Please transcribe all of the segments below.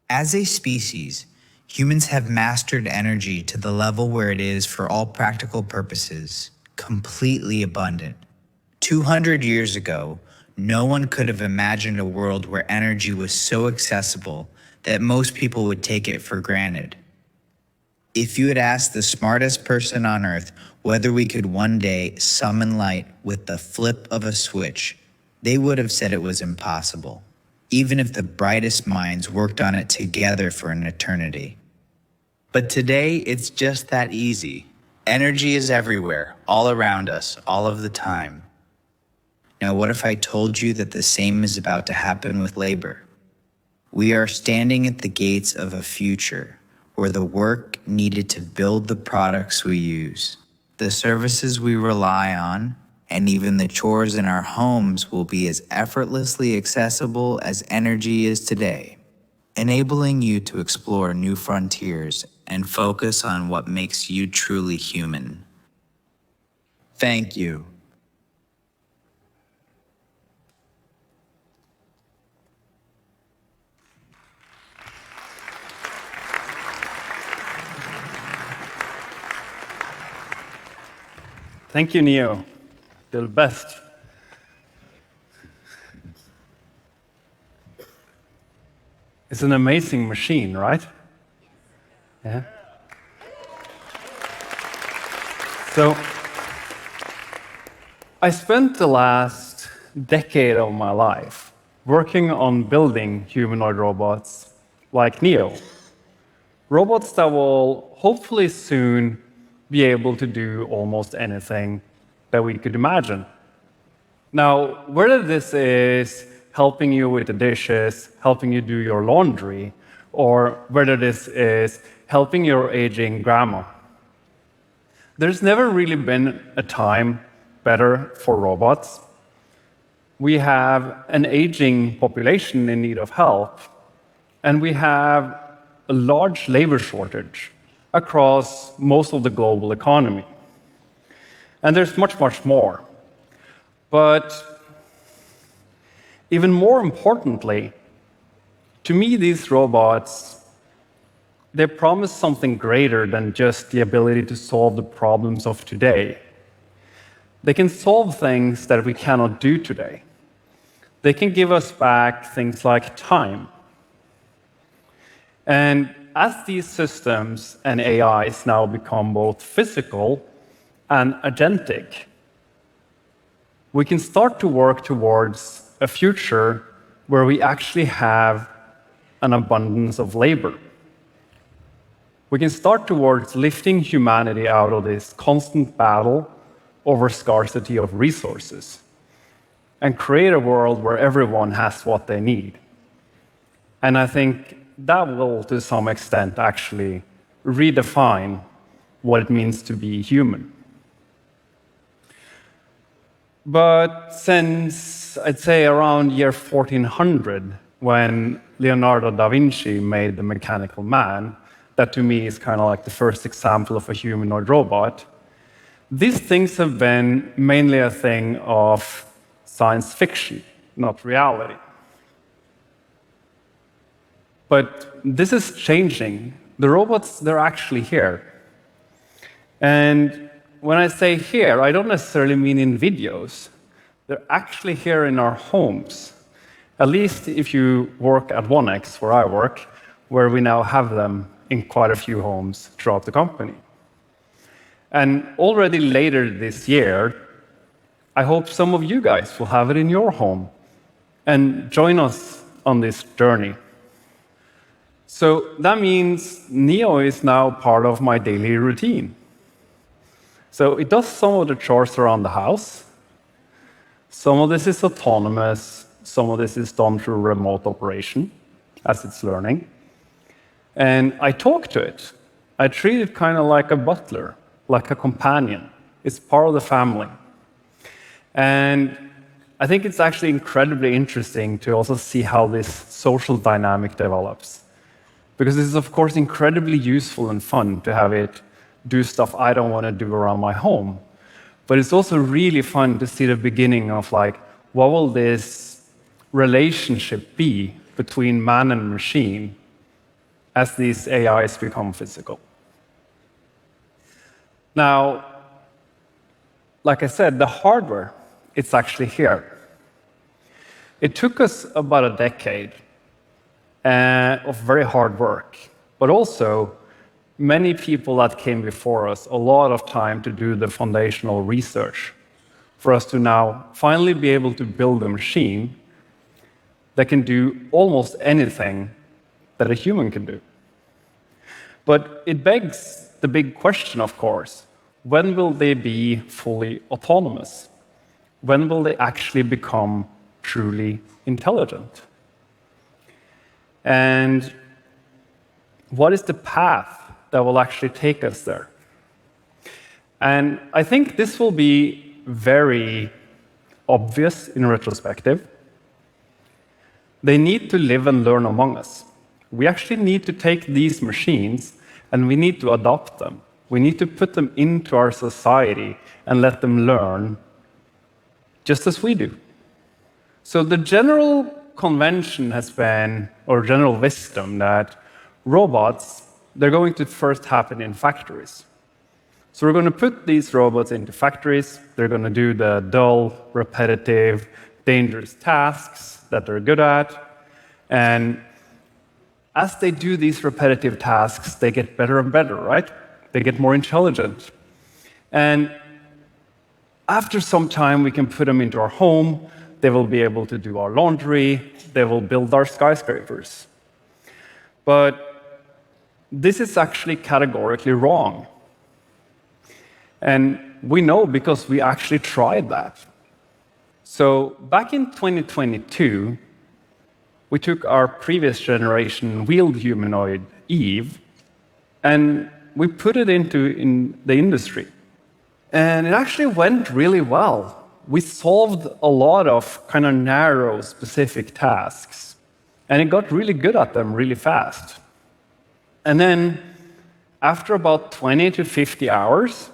As a species, humans have mastered energy to the level where it is, for all practical purposes, completely abundant. 200 years ago, no one could have imagined a world where energy was so accessible that most people would take it for granted. If you had asked the smartest person on Earth whether we could one day summon light with the flip of a switch, they would have said it was impossible, even if the brightest minds worked on it together for an eternity. But today, it's just that easy. Energy is everywhere, all around us, all of the time. Now, what if I told you that the same is about to happen with labor? We are standing at the gates of a future where the work needed to build the products we use, the services we rely on, and even the chores in our homes will be as effortlessly accessible as energy is today, enabling you to explore new frontiers and focus on what makes you truly human. Thank you. Thank you, Neo. You're the best. It's an amazing machine, right? Yeah. So, I spent the last decade of my life working on building humanoid robots like Neo. Robots that will hopefully soon be able to do almost anything that we could imagine. Now, whether this is helping you with the dishes, helping you do your laundry, or whether this is helping your aging grandma, there's never really been a time better for robots. We have an aging population in need of help, and we have a large labor shortage across most of the global economy. And there's much, much more. But even more importantly, to me, these robots, they promise something greater than just the ability to solve the problems of today. They can solve things that we cannot do today. They can give us back things like time. And as these systems and AIs now become both physical and agentic, we can start to work towards a future where we actually have an abundance of labor. We can start towards lifting humanity out of this constant battle over scarcity of resources and create a world where everyone has what they need. And I think that will, to some extent, actually redefine what it means to be human. But since, I'd say, around year 1400, when Leonardo da Vinci made the mechanical man, that to me is kind of like the first example of a humanoid robot, these things have been mainly a thing of science fiction, not reality. But this is changing. The robots, they're actually here. And when I say here, I don't necessarily mean in videos. They're actually here in our homes. At least if you work at 1X, where I work, where we now have them in quite a few homes throughout the company. And already later this year, I hope some of you guys will have it in your home and join us on this journey. So that means Neo is now part of my daily routine. So it does some of the chores around the house. Some of this is autonomous. Some of this is done through remote operation as it's learning. And I talk to it. I treat it kind of like a butler, like a companion. It's part of the family. And I think it's actually incredibly interesting to also see how this social dynamic develops. Because this is, of course, incredibly useful and fun to have it do stuff I don't want to do around my home. But it's also really fun to see the beginning of, like, what will this relationship be between man and machine as these AIs become physical. Now, like I said, the hardware, it's actually here. It took us about a decade of very hard work, but also many people that came before us, a lot of time to do the foundational research for us to now finally be able to build a machine that can do almost anything that a human can do. But it begs the big question, of course, when will they be fully autonomous? When will they actually become truly intelligent? And what is the path that will actually take us there? And I think this will be very obvious in retrospective. They need to live and learn among us. We actually need to take these machines and we need to adopt them. We need to put them into our society and let them learn just as we do. So the general convention has been, or general wisdom, that robots, they're going to first happen in factories. So we're going to put these robots into factories. They're going to do the dull, repetitive, dangerous tasks that they're good at. And as they do these repetitive tasks, they get better and better, right? They get more intelligent. And after some time, we can put them into our home. They will be able to do our laundry. They will build our skyscrapers. But this is actually categorically wrong. And we know because we actually tried that. So back in 2022, we took our previous generation wheeled humanoid, Eve, and we put it into the industry. And it actually went really well. We solved a lot of kind of narrow, specific tasks. And it got really good at them really fast. And then, after about 20 to 50 hours,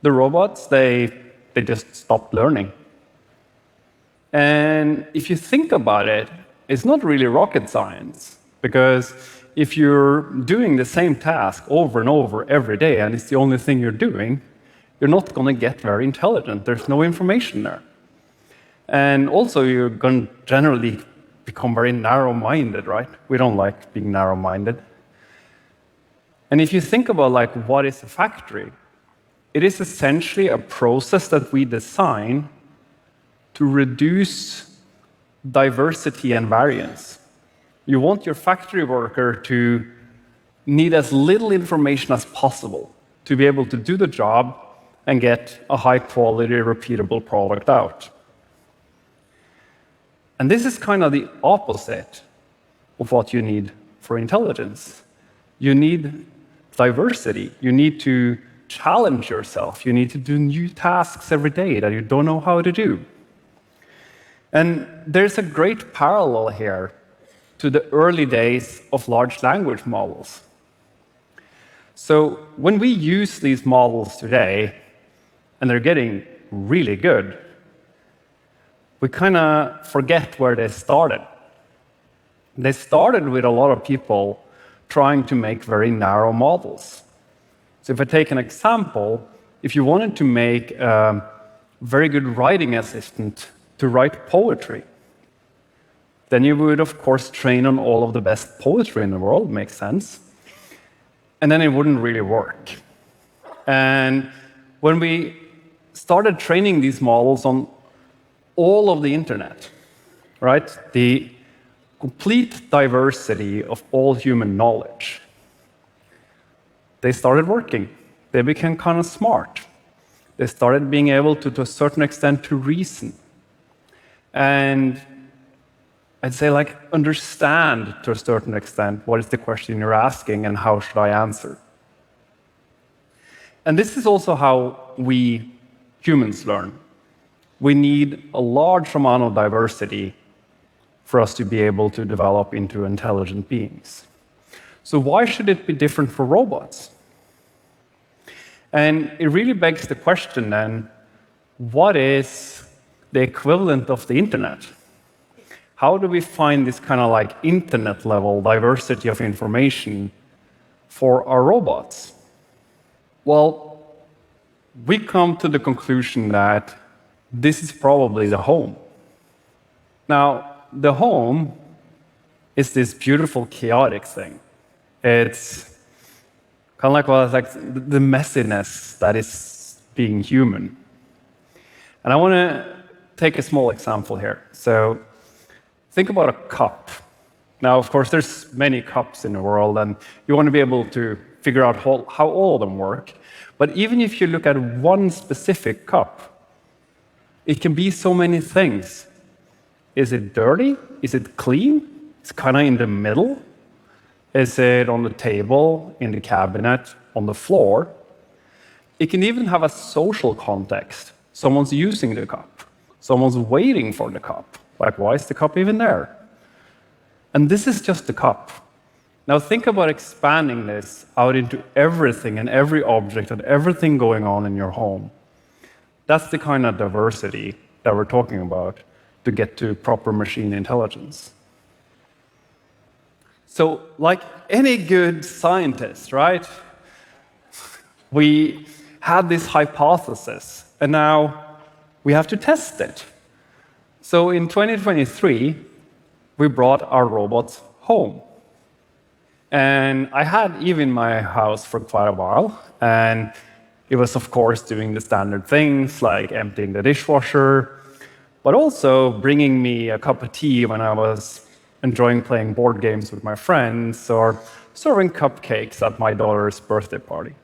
the robots, they just stopped learning. And if you think about it, it's not really rocket science, because if you're doing the same task over and over every day, and it's the only thing you're doing, you're not going to get very intelligent. There's no information there. And also, you're going to generally become very narrow-minded, right? We don't like being narrow-minded. And if you think about like what is a factory, it is essentially a process that we design to reduce diversity and variance. You want your factory worker to need as little information as possible to be able to do the job and get a high-quality, repeatable product out. And this is kind of the opposite of what you need for intelligence. You need diversity. You need to challenge yourself. You need to do new tasks every day that you don't know how to do. And there's a great parallel here to the early days of large language models. So when we use these models today, and they're getting really good, we kind of forget where they started. They started with a lot of people trying to make very narrow models. So if I take an example, if you wanted to make a very good writing assistant to write poetry, then you would, of course, train on all of the best poetry in the world, makes sense. And then it wouldn't really work. And when we started training these models on all of the internet, right, the complete diversity of all human knowledge, they started working. They became kind of smart. They started being able to a certain extent, to reason. And I'd say, like, understand to a certain extent what is the question you're asking and how should I answer. And this is also how we humans learn. We need a large amount of diversity for us to be able to develop into intelligent beings. So why should it be different for robots? And it really begs the question then, what is the equivalent of the internet? how do we find this kind of like internet level diversity of information for our robots? Well, we come to the conclusion that this is probably the home. Now, the home is this beautiful, chaotic thing. It's kind of like, well, it's like the messiness that is being human. And I want to take a small example here. So think about a cup. Now, of course, there's many cups in the world, and you want to be able to figure out how all of them work. But even if you look at one specific cup, it can be so many things. Is it dirty? Is it clean? It's kind of in the middle. Is it on the table, in the cabinet, on the floor? It can even have a social context. Someone's using the cup. Someone's waiting for the cup. Like, why is the cup even there? And this is just the cup. Now think about expanding this out into everything and every object and everything going on in your home. That's the kind of diversity that we're talking about to get to proper machine intelligence. So, like any good scientist, right? We had this hypothesis, and now we have to test it. So in 2023, we brought our robots home. And I had Eve in my house for quite a while, and it was, of course, doing the standard things like emptying the dishwasher, but also bringing me a cup of tea when I was enjoying playing board games with my friends or serving cupcakes at my daughter's birthday party.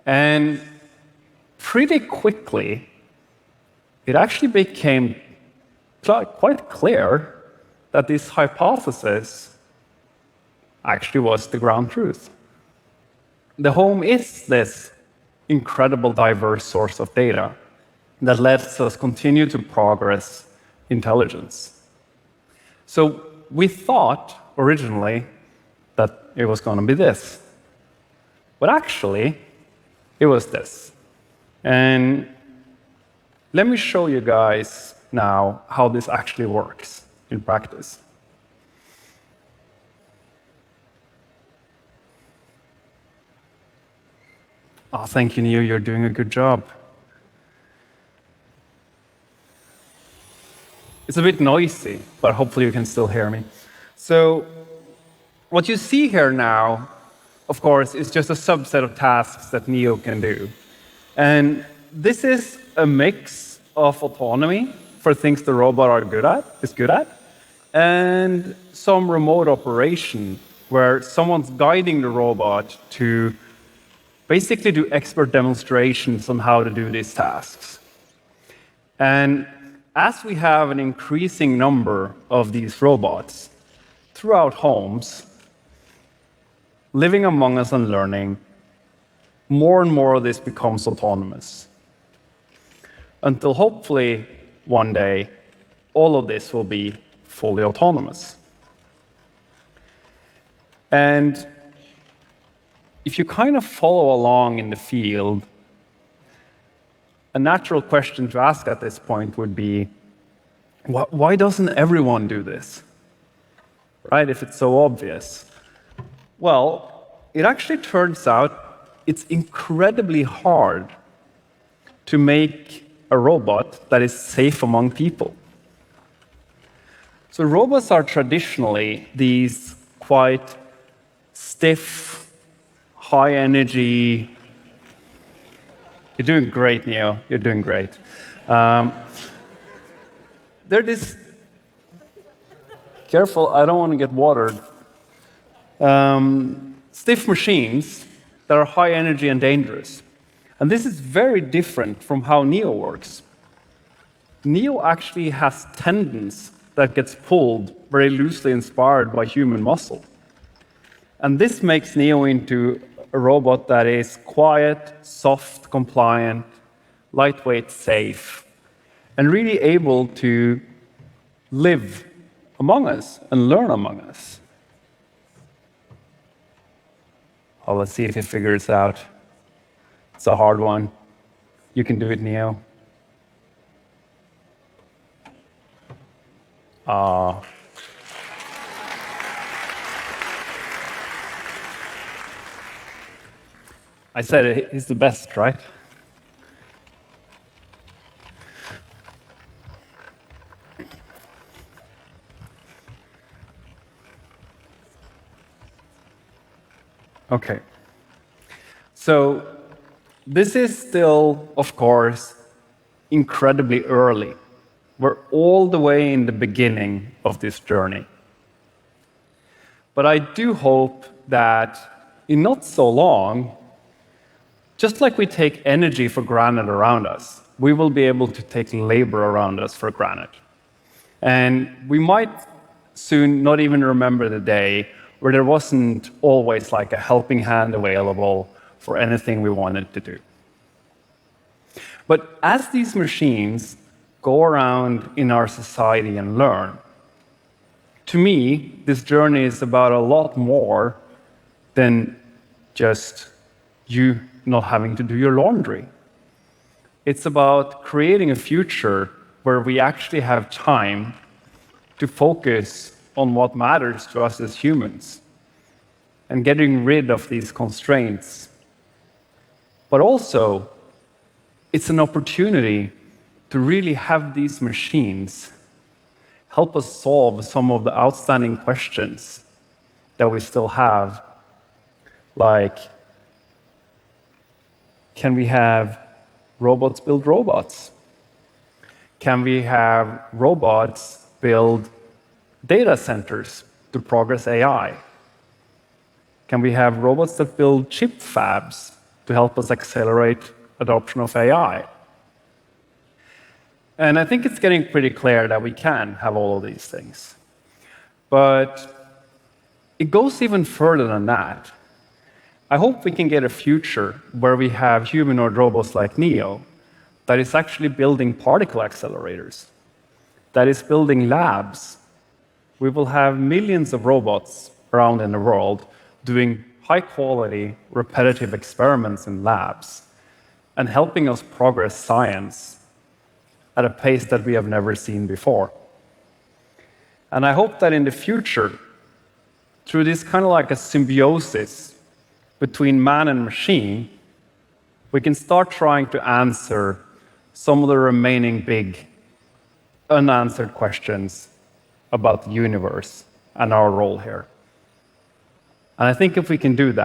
And pretty quickly, it actually became quite clear that this hypothesis actually was the ground truth. The home is this incredible diverse source of data that lets us continue to progress intelligence. So we thought originally that it was going to be this. But actually, it was this. And let me show you guys now how this actually works in practice. Oh, thank you, Neo. You're doing a good job. It's a bit noisy, but hopefully you can still hear me. So what you see here now, of course, is just a subset of tasks that Neo can do. And this is a mix of autonomy for things the robot is good at, and some remote operation where someone's guiding the robot to basically do expert demonstrations on how to do these tasks. And as we have an increasing number of these robots throughout homes, living among us and learning, more and more of this becomes autonomous. Until hopefully one day, all of this will be fully autonomous. And if you kind of follow along in the field, a natural question to ask at this point would be, why doesn't everyone do this? Right, if it's so obvious. Well, it actually turns out it's incredibly hard to make a robot that is safe among people. So robots are traditionally these quite stiff, high energy. You're doing great, Neo. You're doing great. They're this. Careful, I don't want to get watered. Stiff machines that are high energy and dangerous. And this is very different from how Neo works. Neo actually has tendons that gets pulled very loosely inspired by human muscle. And this makes Neo into a robot that is quiet, soft, compliant, lightweight, safe, and really able to live among us and learn among us. Oh, let's see if it figures it out. It's a hard one. You can do it, Neo. I said he's the best, right? Okay. So this is still, of course, incredibly early. We're all the way in the beginning of this journey. But I do hope that in not so long, just like we take energy for granted around us, we will be able to take labor around us for granted. And we might soon not even remember the day where there wasn't always like a helping hand available for anything we wanted to do. But as these machines go around in our society and learn, to me, this journey is about a lot more than just you not having to do your laundry. It's about creating a future where we actually have time to focus on what matters to us as humans and getting rid of these constraints. But also, it's an opportunity to really have these machines help us solve some of the outstanding questions that we still have, like, can we have robots build robots? Can we have robots build data centers to progress AI? Can we have robots that build chip fabs to help us accelerate adoption of AI? And I think it's getting pretty clear that we can have all of these things. But it goes even further than that. I hope we can get a future where we have humanoid robots like Neo that is actually building particle accelerators, that is building labs. We will have millions of robots around in the world doing high-quality, repetitive experiments in labs and helping us progress science at a pace that we have never seen before. And I hope that in the future, through this kind of like a symbiosis between man and machine, we can start trying to answer some of the remaining big unanswered questions about the universe and our role here. And I think if we can do that,